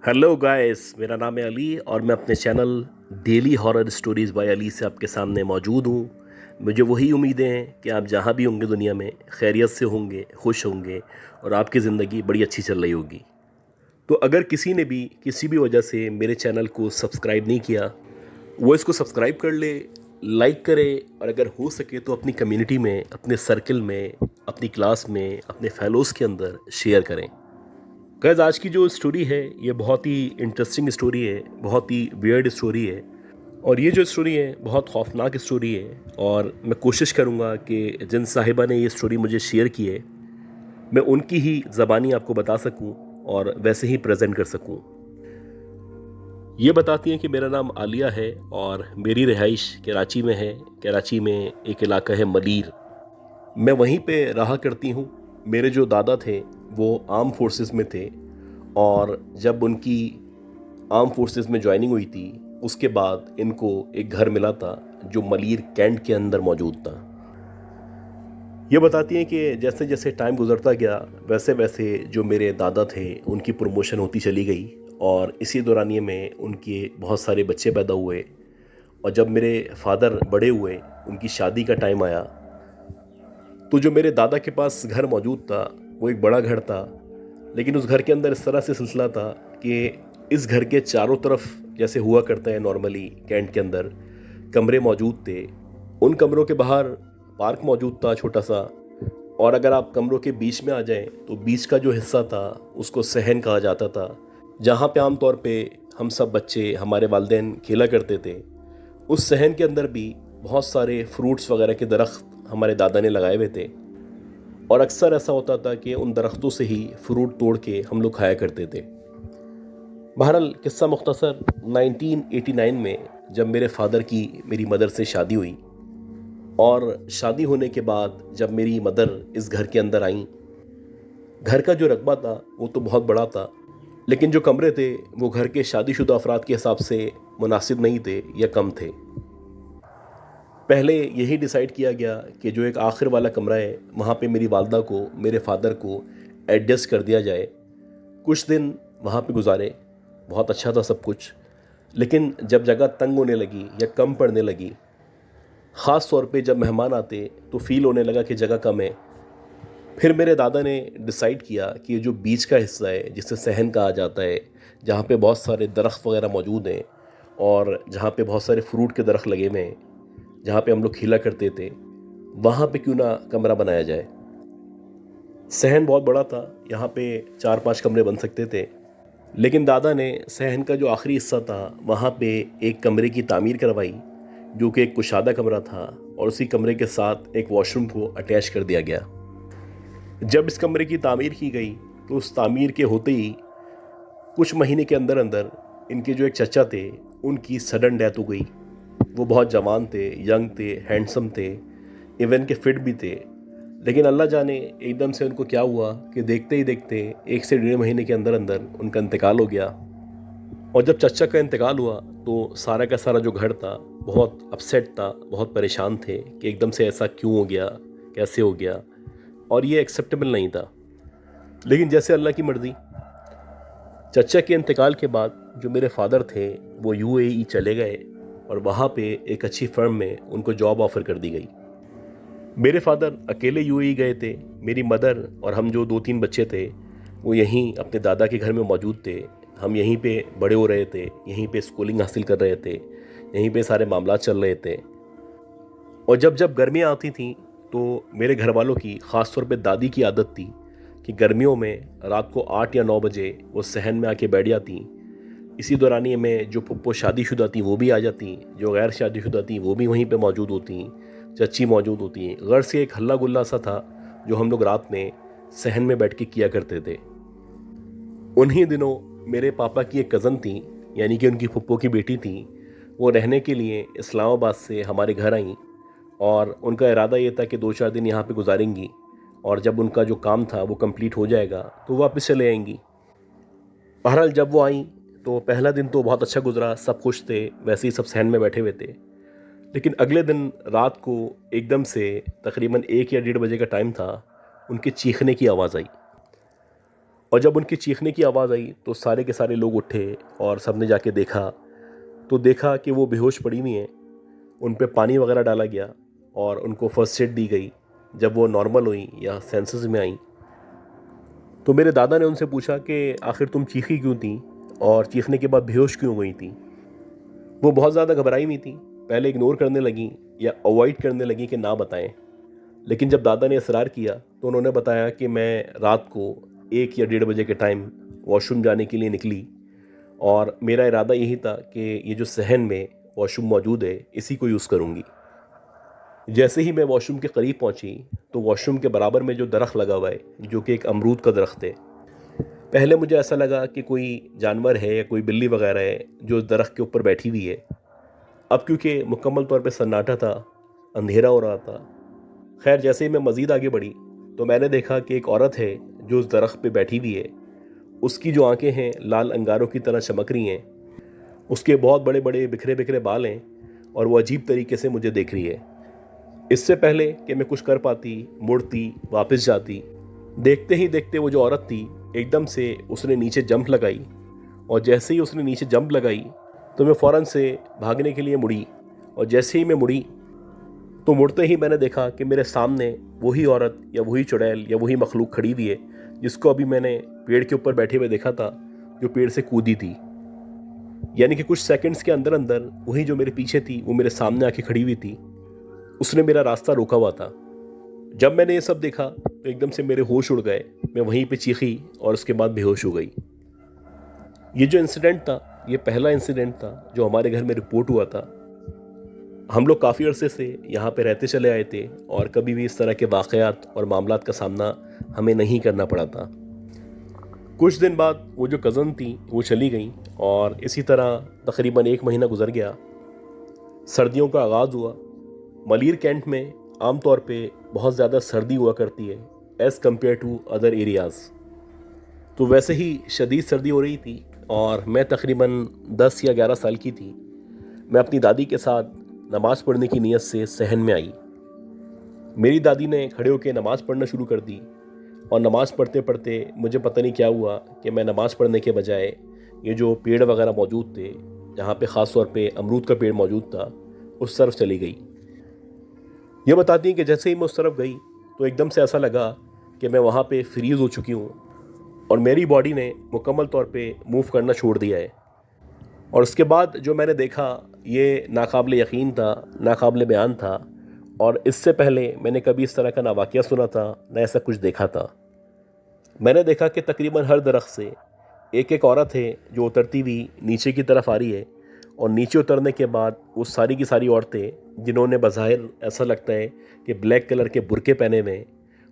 Hello guys, मेरा नाम है अली और मैं अपने channel daily horror stories by Ali से आपके सामने मौजूद हूँ। मुझे वही उम्मीदें हैं कि आप जहाँ भी होंगे दुनिया में खैरियत से होंगे, खुश होंगे और आपकी ज़िंदगी बड़ी अच्छी चल रही होगी। तो अगर किसी ने भी किसी भी वजह से मेरे चैनल को सब्सक्राइब नहीं किया, वो इसको सब्सक्राइब कर ले, लाइक करे और अगर हो सके तो अपनी कम्युनिटी में, अपने सर्कल में, अपनी क्लास में, अपने फेलोज़ के अंदर शेयर करें। गाइस, आज की जो स्टोरी है ये बहुत ही इंटरेस्टिंग स्टोरी है, बहुत ही वियर्ड स्टोरी है और ये जो स्टोरी है बहुत खौफनाक स्टोरी है। और मैं कोशिश करूँगा कि जिन साहिबा ने ये स्टोरी मुझे शेयर की है मैं उनकी ही ज़बानी आपको बता सकूं और वैसे ही प्रेजेंट कर सकूं। ये बताती हैं कि मेरा नाम आलिया है और मेरी रिहाइश कराची में है। कराची में एक इलाका है मलीर, मैं वहीं पे रहा करती हूँ। मेरे जो दादा थे वो आर्म फोर्सेस में थे और जब उनकी आर्म फोर्सेस में ज्वाइनिंग हुई थी उसके बाद इनको एक घर मिला था जो मलीर कैंट के अंदर मौजूद था। ये बताती हैं कि जैसे जैसे टाइम गुजरता गया वैसे वैसे जो मेरे दादा थे उनकी प्रमोशन होती चली गई और इसी दौरानिए में उनके बहुत सारे बच्चे पैदा हुए। और जब मेरे फादर बड़े हुए, उनकी शादी का टाइम आया, तो जो मेरे दादा के पास घर मौजूद था वो एक बड़ा घर था। लेकिन उस घर के अंदर इस तरह से सिलसिला था कि इस घर के चारों तरफ, जैसे हुआ करता है नॉर्मली कैंट के अंदर, कमरे मौजूद थे। उन कमरों के बाहर पार्क मौजूद था छोटा सा। और अगर आप कमरों के बीच में आ जाएं तो बीच का जो हिस्सा था उसको सहन कहा जाता था, जहाँ पे आम तौर पे हम सब बच्चे, हमारे वालिदैन खेला करते थे। उस सहन के अंदर भी बहुत सारे फ्रूट्स वगैरह के दरख्त हमारे दादा ने लगाए हुए थे और अक्सर ऐसा होता था कि उन दरख्तों से ही फ्रूट तोड़ के हम लोग खाया करते थे। बहरहाल किस्सा मुख्तसर, 1989 में जब मेरे फादर की मेरी मदर से शादी हुई और शादी होने के बाद जब मेरी मदर इस घर के अंदर आई, घर का जो रकबा था वो तो बहुत बड़ा था, लेकिन जो कमरे थे वो घर के शादीशुदा अफराद के हिसाब से मुनासिब नहीं थे या कम थे। पहले यही डिसाइड किया गया कि जो एक आखिर वाला कमरा है वहाँ पे मेरी वालदा को, मेरे फादर को एडजस्ट कर दिया जाए। कुछ दिन वहाँ पे गुजारे, बहुत अच्छा था सब कुछ। लेकिन जब जगह तंग होने लगी या कम पड़ने लगी, ख़ास तौर पे जब मेहमान आते तो फील होने लगा कि जगह कम है, फिर मेरे दादा ने डिसाइड किया कि ये जो बीच का हिस्सा है जिसे सहन कहा जाता है, जहाँ पे बहुत सारे दरख्त वगैरह मौजूद हैं और जहाँ पे बहुत सारे फ्रूट के दरख्त लगे हुए हैं, जहाँ पे हम लोग खेला करते थे, वहाँ पे क्यों ना कमरा बनाया जाए। सहन बहुत बड़ा था, यहाँ पे 4-5 कमरे बन सकते थे। लेकिन दादा ने सहन का जो आखिरी हिस्सा था वहाँ पे एक कमरे की तामीर करवाई, जो कि एक कुशादा कमरा था और उसी कमरे के साथ एक वॉशरूम को अटैच कर दिया गया। जब इस कमरे की तामीर की गई तो उस तामीर के होते ही कुछ महीने के अंदर अंदर इनके जो एक चचा थे उनकी सडन डेथ हो गई। वो बहुत जवान थे, यंग थे, हैंडसम थे, इवन के फिट भी थे। लेकिन अल्लाह जाने एकदम से उनको क्या हुआ कि देखते ही देखते 1 से 1.5 महीने के अंदर अंदर उनका इंतकाल हो गया। और जब चचा का इंतकाल हुआ तो सारा का सारा जो घर था बहुत अपसेट था, बहुत परेशान थे कि एकदम से ऐसा क्यों हो गया, कैसे हो गया, और ये एक्सेप्टेबल नहीं था। लेकिन जैसे अल्लाह की मर्ज़ी, चचा के इंतकाल के बाद जो मेरे फादर थे वो यूएई चले गए और वहाँ पे एक अच्छी फर्म में उनको जॉब ऑफ़र कर दी गई। मेरे फादर अकेले यूएई गए थे। मेरी मदर और हम जो 2-3 बच्चे थे वो यहीं अपने दादा के घर में मौजूद थे। हम यहीं पे बड़े हो रहे थे, यहीं पे स्कूलिंग हासिल कर रहे थे, यहीं पे सारे मामला चल रहे थे। और जब जब गर्मियाँ आती थीं तो मेरे घर वालों की, ख़ास तौर पे दादी की आदत थी कि गर्मियों में रात को 8 या 9 बजे वो सहन में आके बैठ जाती। इसी दौरानिए में जो फुप्पो शादीशुदा थी वो भी आ जाती, जो गैर शादीशुदा थी वो भी वहीं पे मौजूद होती, चच्ची मौजूद होती हैं। घर से एक हल्ला गुल्ला सा था जो हम लोग रात में सहन में बैठ के किया करते थे। उन्हीं दिनों मेरे पापा की एक कज़न थी, यानी कि उनकी फुप्पो की बेटी थी, वो रहने के लिए इस्लामाबाद से हमारे घर आईं और उनका इरादा ये था कि 2-4 दिन यहाँ पे गुजारेंगी और जब उनका जो काम था वो कंप्लीट हो जाएगा तो वापस चले आएंगी। बहरहाल जब वो आई तो पहला दिन तो बहुत अच्छा गुजरा, सब खुश थे, वैसे ही सब सहन में बैठे हुए थे। लेकिन अगले दिन रात को एकदम से तकरीबन 1 या 1:30 बजे का टाइम था, उनके चीखने की आवाज़ आई। और जब उनकी चीखने की आवाज़ आई तो सारे के सारे लोग उठे और सबने जाके देखा, तो देखा कि वो बेहोश पड़ी हुई हैं। उन पे पानी वगैरह डाला गया और उनको फर्स्ट एड दी गई। जब वो नॉर्मल हुई या सेंसेस में आई तो मेरे दादा ने उनसे पूछा कि आखिर तुम चीखी क्यों थी और चीखने के बाद बेहोश क्यों गई थी। वो बहुत ज़्यादा घबराई हुई थी, पहले इग्नोर करने लगी या अवॉइड करने लगी कि ना बताएं। लेकिन जब दादा ने इसरार किया तो उन्होंने बताया कि मैं रात को 1 या 1:30 बजे के टाइम वॉशरूम जाने के लिए निकली और मेरा इरादा यही था कि ये जो सहन में वॉशरूम मौजूद है इसी को यूज़ करूँगी। जैसे ही मैं वॉशरूम के करीब पहुँची तो वॉशरूम के बराबर में जो दरख्त लगा हुआ है, जो कि एक अमरूद का दरख्त है, पहले मुझे ऐसा लगा कि कोई जानवर है या कोई बिल्ली वगैरह है जो उस दरख्त के ऊपर बैठी हुई है। अब क्योंकि मुकम्मल तौर पे सन्नाटा था, अंधेरा हो रहा था। खैर, जैसे ही मैं मज़ीद आगे बढ़ी तो मैंने देखा कि एक औरत है जो उस दरख्त पे बैठी हुई है। उसकी जो आंखें हैं लाल अंगारों की तरह चमक रही हैं, उसके बहुत बड़े बड़े बिखरे बिखरे बाल हैं और वो अजीब तरीके से मुझे देख रही है। इससे पहले कि मैं कुछ कर पाती, मुड़ती, वापस जाती, देखते ही देखते वो जो औरत थी एकदम से उसने नीचे जंप लगाई और जैसे ही उसने नीचे जंप लगाई तो मैं फ़ौरन से भागने के लिए मुड़ी और जैसे ही मैं मुड़ी तो मुड़ते ही मैंने देखा कि मेरे सामने वही औरत या वही चुड़ैल या वही मखलूक खड़ी हुई है जिसको अभी मैंने पेड़ के ऊपर बैठे हुए देखा था, जो पेड़ से कूदी थी। यानी कि कुछ सेकंड्स के अंदर अंदर वही जो मेरे पीछे थी वो मेरे सामने आके खड़ी हुई थी। उसने मेरा रास्ता रोका हुआ था। जब मैंने ये सब देखा तो एकदम से मेरे होश उड़ गए। मैं वहीं पे चीखी और उसके बाद बेहोश हो गई। ये जो इंसिडेंट था, ये पहला इंसिडेंट था जो हमारे घर में रिपोर्ट हुआ था। हम लोग काफ़ी अरसे से यहाँ पे रहते चले आए थे और कभी भी इस तरह के वाक़यात और मामलात का सामना हमें नहीं करना पड़ा था। कुछ दिन बाद वो जो कज़न थी वो चली गई और इसी तरह तकरीबन 1 महीना गुजर गया। सर्दियों का आगाज़ हुआ। मलीर कैंट में आम तौर पे बहुत ज़्यादा सर्दी हुआ करती है as compared to other areas. तो वैसे ही शदीद सर्दी हो रही थी और मैं तकरीबन 10 या 11 साल की थी। मैं अपनी दादी के साथ नमाज़ पढ़ने की नीयत से सहन में आई। मेरी दादी ने खड़े होकर नमाज़ पढ़ना शुरू कर दी और नमाज़ पढ़ते पढ़ते मुझे पता नहीं क्या हुआ कि मैं नमाज़ पढ़ने के बजाय ये जो पेड़ वगैरह मौजूद थे, जहाँ पे ख़ास तौर पे अमरूद का पेड़ मौजूद था, उस तरफ चली गई। ये बताती हैं कि जैसे ही मैं उस तरफ गई तो एकदम से ऐसा लगा कि मैं वहाँ पे फ्रीज़ हो चुकी हूँ और मेरी बॉडी ने मुकम्मल तौर पे मूव करना छोड़ दिया है। और उसके बाद जो मैंने देखा ये नाकाबिल यकीन था, नाकाबिल बयान था और इससे पहले मैंने कभी इस तरह का ना वाक़या सुना था, ना ऐसा कुछ देखा था। मैंने देखा कि तकरीबन हर दरख्त से एक एक औरत है जो उतरती हुई नीचे की तरफ आ रही है और नीचे उतरने के बाद वो सारी की सारी औरतें जिन्होंने बज़ाहिर ऐसा लगता है कि ब्लैक कलर के बुरके पहने हुए हैं,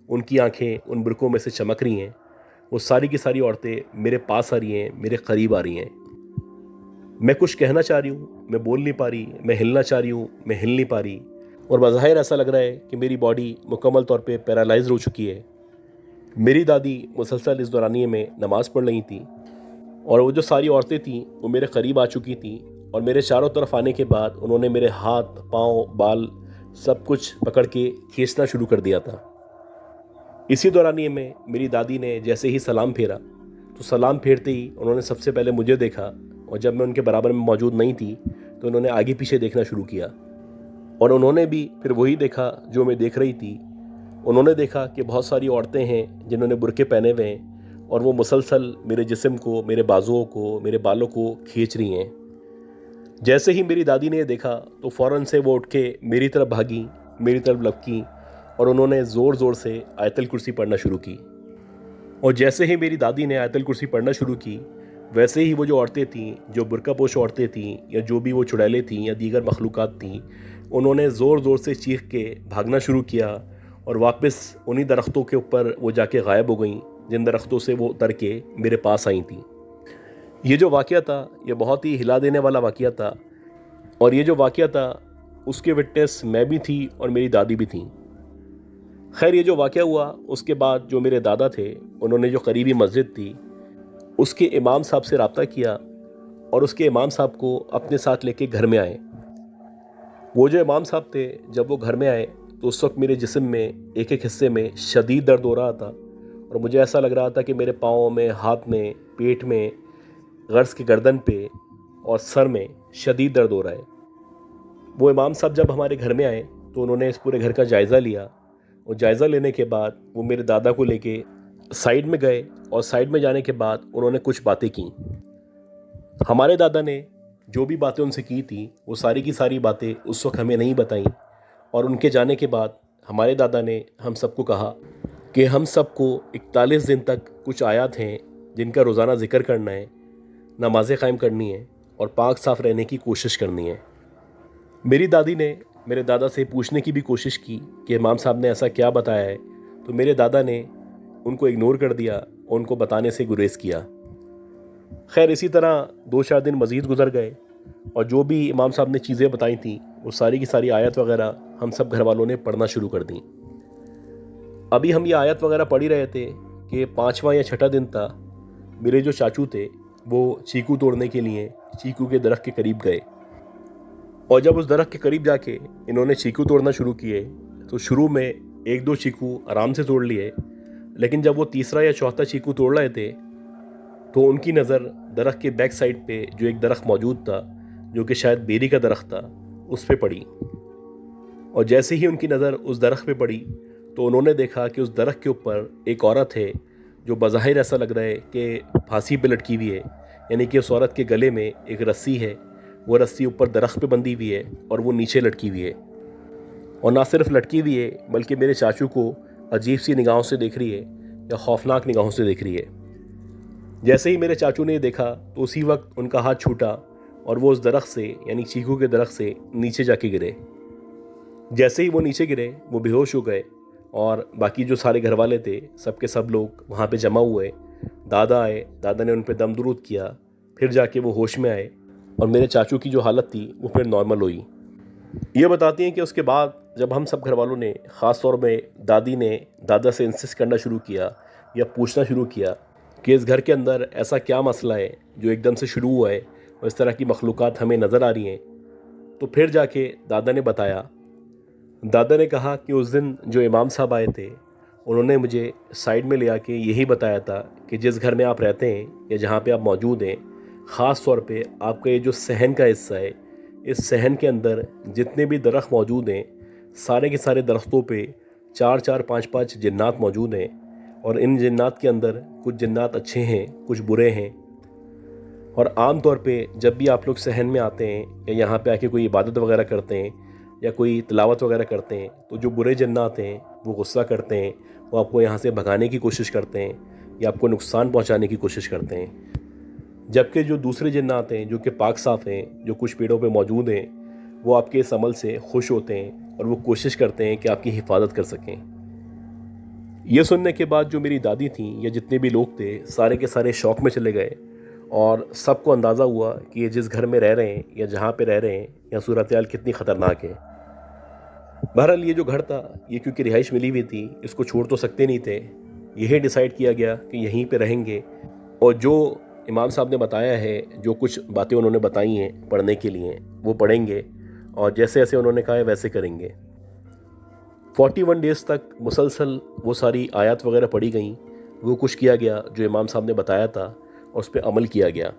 उनकी आंखें उन बुरकों में से चमक रही हैं। वो सारी की सारी औरतें मेरे पास आ रही हैं, मेरे करीब आ रही हैं। मैं कुछ कहना चाह रही हूँ, मैं बोल नहीं पा रही, मैं हिलना चाह रही हूँ, मैं हिल नहीं पा रही और बज़ाहिर ऐसा लग रहा है कि मेरी बॉडी मुकम्मल तौर पे पैरालाइज्ड हो चुकी है। मेरी दादी मुसलसल इस दौरानिए में नमाज़ पढ़ रही थी और वो जो सारी औरतें थीं वो मेरे करीब आ चुकी थीं और मेरे चारों तरफ आने के बाद उन्होंने मेरे हाथ, पाँव, बाल सब कुछ पकड़ के खींचना शुरू कर दिया था। इसी दौरानिए में मेरी दादी ने जैसे ही सलाम फेरा तो सलाम फेरते ही उन्होंने सबसे पहले मुझे देखा और जब मैं उनके बराबर में मौजूद नहीं थी तो उन्होंने आगे पीछे देखना शुरू किया और उन्होंने भी फिर वही देखा जो मैं देख रही थी। उन्होंने देखा कि बहुत सारी औरतें हैं जिन्होंने बुरके पहने हुए हैं और वो मुसलसल मेरे जिस्म को, मेरे बाजुओं को, मेरे बालों को खींच रही हैं। जैसे ही मेरी दादी ने ये देखा तो फ़ौरन से वो उठ के मेरी तरफ भागी, मेरी तरफ लपकी और उन्होंने ज़ोर ज़ोर से आयतल कुर्सी पढ़ना शुरू की। और जैसे ही मेरी दादी ने आयतल कुर्सी पढ़ना शुरू की वैसे ही वो जो औरतें थीं, जो बुरका पोश औरतें थीं या जो भी वो चुड़ैलें थीं या दीगर मखलूक़ात थीं, उन्होंने ज़ोर ज़ोर से चीख के भागना शुरू किया और वापस उन्हीं दरख्तों के ऊपर वो जाके गायब हो गईं जिन दरख्तों से वो उतर के मेरे पास आई थीं। ये जो वाक़या था ये बहुत ही हिला देने वाला वाक़या था और ये जो वाक़या था उसके विटनेस मैं भी थी और मेरी दादी भी थी। खैर, ये जो वाक़या हुआ उसके बाद जो मेरे दादा थे उन्होंने जो करीबी मस्जिद थी उसके इमाम साहब से रब्ता किया और उसके इमाम साहब को अपने साथ लेके घर में आए। वो जो इमाम साहब थे जब वो घर में आए तो उस वक्त मेरे जिस्म में एक एक हिस्से में शदीद दर्द हो रहा था और मुझे ऐसा लग रहा था कि मेरे पाँव में, हाथ में, पेट में, गर्दन की गर्दन पे और सर में शदीद दर्द हो रहा है। वो इमाम साहब जब हमारे घर में आए तो उन्होंने इस पूरे घर का जायज़ा लिया और जायज़ा लेने के बाद वो मेरे दादा को लेके साइड में गए और साइड में जाने के बाद उन्होंने कुछ बातें की। हमारे दादा ने जो भी बातें उनसे की थी वो सारी की सारी बातें उस वक्त हमें नहीं बताई और उनके जाने के बाद हमारे दादा ने हम सबको कहा कि हम सबको 41 दिन तक कुछ आयत हैं जिनका रोज़ाना ज़िक्र करना है, नमाज़ें क़ायम करनी है और पाक साफ़ रहने की कोशिश करनी है। मेरी दादी ने मेरे दादा से पूछने की भी कोशिश की कि इमाम साहब ने ऐसा क्या बताया है, तो मेरे दादा ने उनको इग्नोर कर दिया और उनको बताने से गुरेज़ किया। खैर इसी तरह 2-4 दिन मज़ीद गुजर गए और जो भी इमाम साहब ने चीज़ें बताई थी वो सारी की सारी आयत वगैरह हम सब घर वालों ने पढ़ना शुरू कर दी। अभी हम ये आयत वगैरह पढ़ ही रहे थे कि 5वां या 6ठा दिन था। मेरे जो चाचू थे वो चीकू तोड़ने के लिए चीकू के दरख्त के करीब गए और जब उस दरख्त के करीब जाके इन्होंने चीकू तोड़ना शुरू किए तो शुरू में 1-2 चीकू आराम से तोड़ लिए, लेकिन जब वो तीसरा या चौथा चीकू तोड़ रहे थे तो उनकी नज़र दरख्त के बैक साइड पे जो एक दरख्त मौजूद था, जो कि शायद बेरी का दरख्त था, उस पे पड़ी। और जैसे ही उनकी नज़र उस दरख्त पे पड़ी तो उन्होंने देखा कि उस दरख्त के ऊपर एक औरत है जो बज़ाहिर ऐसा लग रहा है कि फांसी पे लटकी हुई है, यानी कि उस औरत के गले में एक रस्सी है, वो रस्सी ऊपर दरख्त पे बंधी हुई है और वो नीचे लटकी हुई है। और ना सिर्फ लटकी हुई है बल्कि मेरे चाचू को अजीब सी निगाहों से देख रही है या खौफनाक निगाहों से देख रही है। जैसे ही मेरे चाचू ने देखा तो उसी वक्त उनका हाथ छूटा और वो उस दरख्त से यानी चीकू के दरख्त से नीचे जाके गिरे। जैसे ही वो नीचे गिरे वो बेहोश हो गए और बाकी जो सारे घर वाले थे सबके सब लोग वहाँ पे जमा हुए। दादा आए, दादा ने उन पे दम दुरूद किया, फिर जाके वो होश में आए और मेरे चाचू की जो हालत थी वो फिर नॉर्मल हुई। ये बताती हैं कि उसके बाद जब हम सब घर वालों ने, ख़ास तौर में दादी ने दादा से इंसिस्ट करना शुरू किया या पूछना शुरू किया कि इस घर के अंदर ऐसा क्या मसला है जो एकदम से शुरू हुआ है और इस तरह की मखलूक़ात हमें नज़र आ रही हैं, तो फिर जाके दादा ने बताया। दादा ने कहा कि उस दिन जो इमाम साहब आए थे उन्होंने मुझे साइड में ले आके यही बताया था कि जिस घर में आप रहते हैं या जहाँ पे आप मौजूद हैं, ख़ास तौर पे आपका ये जो सहन का हिस्सा है, इस सहन के अंदर जितने भी दरख्त मौजूद हैं सारे के सारे दरख्तों पे 4-4, 5-5 जिन्नात मौजूद हैं और इन जिन्नात के अंदर कुछ जिन्नात अच्छे हैं, कुछ बुरे हैं। और आम तौर पे जब भी आप लोग सहन में आते हैं या यहाँ पे आके कोई इबादत वगैरह करते हैं या कोई तिलावत वगैरह करते हैं तो जो बुरे जिन्नात हैं वो गुस्सा करते हैं, वो आपको यहाँ से भगाने की कोशिश करते हैं या आपको नुकसान पहुँचाने की कोशिश करते हैं। जबकि जो दूसरे जिन्नात हैं जो कि पाक साफ़ हैं, जो कुछ पेड़ों पे मौजूद हैं, वो आपके इस अमल से खुश होते हैं और वो कोशिश करते हैं कि आपकी हिफाजत कर सकें। ये सुनने के बाद जो मेरी दादी थी या जितने भी लोग थे सारे के सारे शौक़ में चले गए और सबको अंदाज़ा हुआ कि ये जिस घर में रह रहे हैं या जहाँ पे रह रहे हैं या सूरत हाल कितनी ख़तरनाक है। बहरहाल ये जो घर था ये क्योंकि रिहाइश मिली हुई थी, इसको छोड़ तो सकते नहीं थे। यही डिसाइड किया गया कि यहीं पे रहेंगे और जो इमाम साहब ने बताया है, जो कुछ बातें उन्होंने बताई हैं पढ़ने के लिए, वो पढ़ेंगे और जैसे जैसे उन्होंने कहा है वैसे करेंगे। 41 डेज़ तक मुसलसल वो सारी आयत वगैरह पढ़ी गई, वो कुछ किया गया जो इमाम साहब ने बताया था और उस पर अमल किया गया।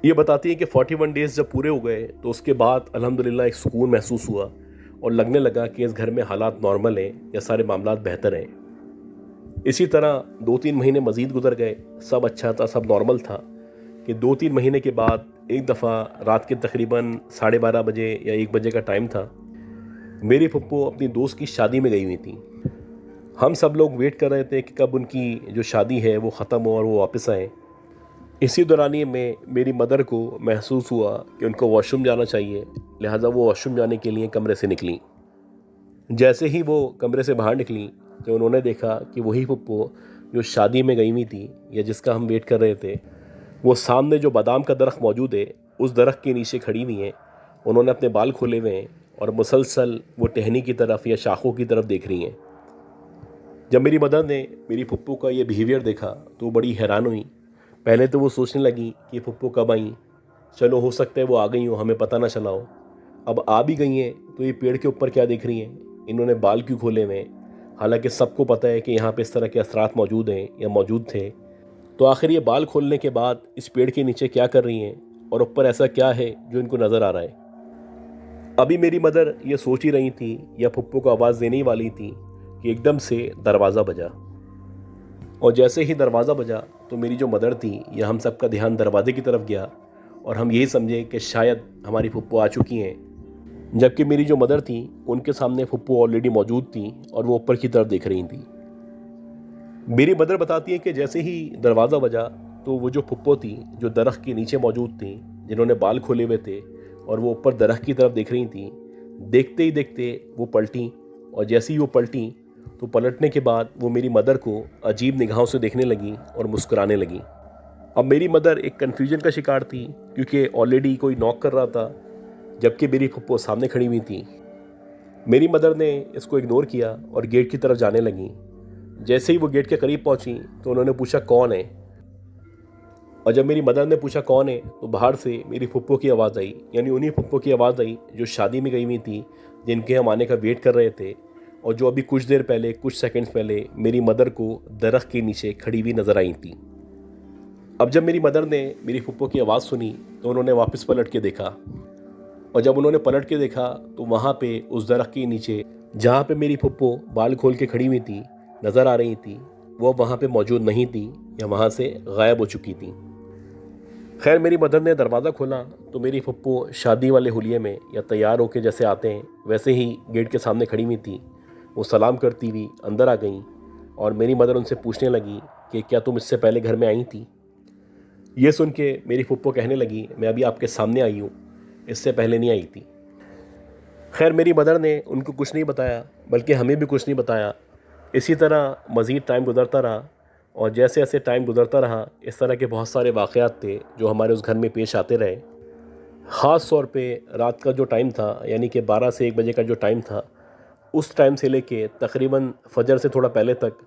ये बताती है कि 41 डेज़ जब पूरे हो गए तो उसके बाद अल्हम्दुलिल्लाह एक सुकून महसूस हुआ और लगने लगा कि इस घर में हालात नॉर्मल हैं या सारे मामलात बेहतर हैं। इसी तरह 2-3 महीने मज़ीद गुजर गए, सब अच्छा था, सब नॉर्मल था कि 2-3 महीने के बाद एक दफ़ा रात के तकरीबन 12:30 बजे या 1 बजे का टाइम था, मेरी फुप्पो अपनी दोस्त की शादी में गई हुई थी। हम सब लोग वेट कर रहे थे कि कब उनकी जो शादी है वो ख़त्म हो और वो वापस आएँ। इसी दौरानिए में मेरी मदर को महसूस हुआ कि उनको वॉशरूम जाना चाहिए, लिहाजा वो वॉशरूम जाने के लिए कमरे से निकली। जैसे ही वो कमरे से बाहर निकली तो उन्होंने देखा कि वही फुप्पो जो शादी में गई हुई थी या जिसका हम वेट कर रहे थे, वो सामने जो बादाम का दरख्त मौजूद है उस दरख्त के नीचे खड़ी हुई हैं। उन्होंने अपने बाल खोले हुए हैं और मुसलसल वो टहनी की तरफ या शाखों की तरफ देख रही हैं। जब मेरी मदर ने मेरी फुप्पो का ये बिहेवियर देखा तो बड़ी हैरान हुई। पहले तो वो सोचने लगी कि फुप्पो कब आई, चलो हो सकता है वो आ गई हो, हमें पता ना चला हो। अब आ भी गई हैं तो ये पेड़ के ऊपर क्या देख रही हैं, इन्होंने बाल क्यों खोले हुए हैं, हालांकि सबको पता है कि यहाँ पे इस तरह के असरात मौजूद हैं या मौजूद थे। तो आखिर ये बाल खोलने के बाद इस पेड़ के नीचे क्या कर रही हैं और ऊपर ऐसा क्या है जो इनको नज़र आ रहा है। अभी मेरी मदर ये सोच ही रही थी या फुप्पो को आवाज़ देने ही वाली थी कि एकदम से दरवाज़ा बजा। और जैसे ही दरवाज़ा बजा तो मेरी जो मदर थी या हम सब का ध्यान दरवाजे की तरफ गया और हम यही समझे कि शायद हमारी फुप्पो आ चुकी हैं, जबकि मेरी जो मदर थी उनके सामने फुप्पो ऑलरेडी मौजूद थी और वो ऊपर की तरफ देख रही थी। मेरी मदर बताती है कि जैसे ही दरवाज़ा बजा तो वो जो फुप्पो थी जो दरख्त के नीचे मौजूद थी, जिन्होंने बाल खोले हुए थे और वो ऊपर दरख्त की तरफ देख रही थी, देखते ही देखते वो पलटी। और जैसे ही वो पलटी तो पलटने के बाद वो मेरी मदर को अजीब निगाहों से देखने लगी और मुस्कुराने लगी। अब मेरी मदर एक कन्फ्यूजन का शिकार थी क्योंकि ऑलरेडी कोई नॉक कर रहा था, जबकि मेरी फुप्पो सामने खड़ी हुई थी। मेरी मदर ने इसको इग्नोर किया और गेट की तरफ जाने लगी। जैसे ही वो गेट के करीब पहुंची तो उन्होंने पूछा कौन है। और जब मेरी मदर ने पूछा कौन है तो बाहर से मेरी फुप्पो की आवाज़ आई, यानी उन्हीं फुप्पो की आवाज़ आई जो शादी में गई हुई थी, जिनके हम आने का वेट कर रहे थे और जो अभी कुछ देर पहले, कुछ सेकंड्स पहले मेरी मदर को दरख्त के नीचे खड़ी हुई नज़र आई थी। अब जब मेरी मदर ने मेरी फुप्पो की आवाज़ सुनी तो उन्होंने वापस पलट के देखा। और जब उन्होंने पलट के देखा तो वहाँ पे उस दरख्त के नीचे जहाँ पे मेरी फुप्पो बाल खोल के खड़ी हुई थी, नज़र आ रही थी, वो वहाँ पे मौजूद नहीं थी या वहाँ से गायब हो चुकी थी। खैर मेरी मदर ने दरवाज़ा खोला तो मेरी फुप्पो शादी वाले हुलिये में या तैयार होके जैसे आते हैं वैसे ही गेट के सामने खड़ी हुई थी। वो सलाम करती हुई अंदर आ गई और मेरी मदर उनसे पूछने लगी कि क्या तुम इससे पहले घर में आई थी। ये सुन के मेरी फुप्पो कहने लगी मैं अभी आपके सामने आई हूँ, इससे पहले नहीं आई थी। खैर मेरी मदर ने उनको कुछ नहीं बताया, बल्कि हमें भी कुछ नहीं बताया। इसी तरह मज़ीद टाइम गुज़रता रहा और जैसे जैसे टाइम गुज़रता रहा इस तरह के बहुत सारे वाक़यात थे जो हमारे उस घर में पेश आते रहे। ख़ास तौर पे रात का जो टाइम था, यानी कि 12 से 1 बजे का जो टाइम था, उस टाइम से लेके तकरीबन फजर से थोड़ा पहले तक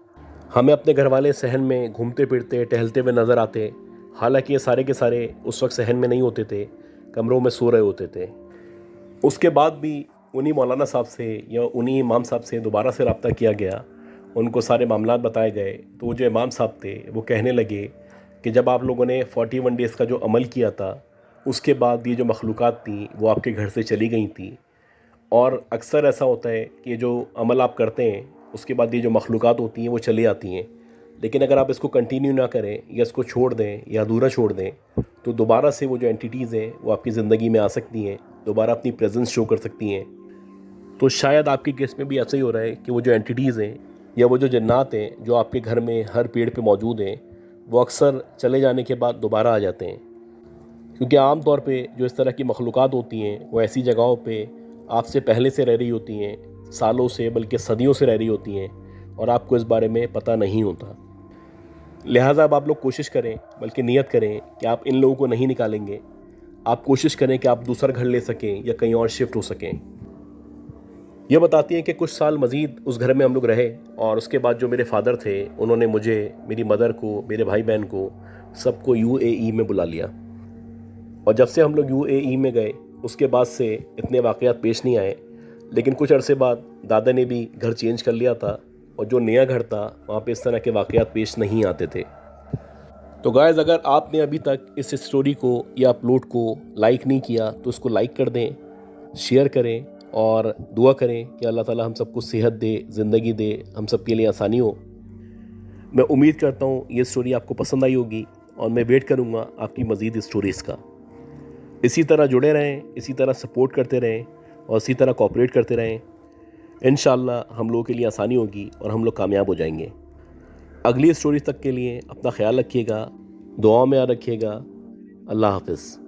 हमें अपने घर वाले सहन में घूमते फिरते टहलते हुए नज़र आते। हालांकि ये सारे के सारे उस वक्त सहन में नहीं होते थे, कमरों में सो रहे होते थे। उसके बाद भी उन्हीं मौलाना साहब से या उन्हीं इमाम साहब से दोबारा से रब्ता किया गया, उनको सारे मामलात बताए गए। तो वो जो इमाम साहब थे वो कहने लगे कि जब आप लोगों ने 41 डेज़ का जो अमल किया था उसके बाद ये जो मखलूक़ात थी वो आपके घर से चली गई थी। और अक्सर ऐसा होता है कि जो अमल आप करते हैं उसके बाद ये जो मखलूक़ात होती हैं वो चली आती हैं, लेकिन अगर आप इसको कंटिन्यू ना करें या इसको छोड़ दें या अधूरा छोड़ दें तो दोबारा से वो जो एंटिटीज़ हैं वो आपकी ज़िंदगी में आ सकती हैं, दोबारा अपनी प्रेजेंस शो कर सकती हैं। तो शायद आपके केस में भी ऐसा ही हो रहा है कि वो जो एंटिटीज़ हैं या वो जो जन्नात हैं जो आपके घर में हर पेड़ पे मौजूद हैं वो अक्सर चले जाने के बाद दोबारा आ जाते हैं, क्योंकि आम तौर पे जो इस तरह की मखलूक़ात होती हैं वो ऐसी जगहों पे आपसे पहले से रह रही होती हैं, सालों से बल्कि सदियों से रह रही होती हैं और आपको इस बारे में पता नहीं होता। लिहाजा अब आप लोग कोशिश करें, बल्कि नियत करें कि आप इन लोगों को नहीं निकालेंगे। आप कोशिश करें कि आप दूसरा घर ले सकें या कहीं और शिफ्ट हो सकें। यह बताती हैं कि कुछ साल मज़ीद उस घर में हम लोग रहे और उसके बाद जो मेरे फादर थे उन्होंने मुझे, मेरी मदर को, मेरे भाई बहन को, सबको UAE में बुला लिया। और जब से हम लोग UAE में गए उसके बाद से इतने वाक़यात पेश नहीं आए, लेकिन कुछ अरसे बाद दादा ने भी घर चेंज कर लिया था और जो नया घर था वहाँ पे इस तरह के वाक़यात पेश नहीं आते थे। तो गाइस, अगर आपने अभी तक इस स्टोरी को या अपलोड को लाइक नहीं किया तो उसको लाइक कर दें, शेयर करें और दुआ करें कि अल्लाह ताला हम सबको सेहत दे, ज़िंदगी दे, हम सब के लिए आसानी हो। मैं उम्मीद करता हूँ ये स्टोरी आपको पसंद आई होगी और मैं वेट करूँगा आपकी मज़ीद स्टोरीज़ का। इसी तरह जुड़े रहें, इसी तरह सपोर्ट करते रहें और इसी तरह कोऑपरेट करते रहें। इंशाअल्लाह हम लोगों के लिए आसानी होगी और हम लोग कामयाब हो जाएंगे। अगली स्टोरी तक के लिए अपना ख्याल रखिएगा, दुआ में याद रखिएगा। अल्लाह हाफ़िज़।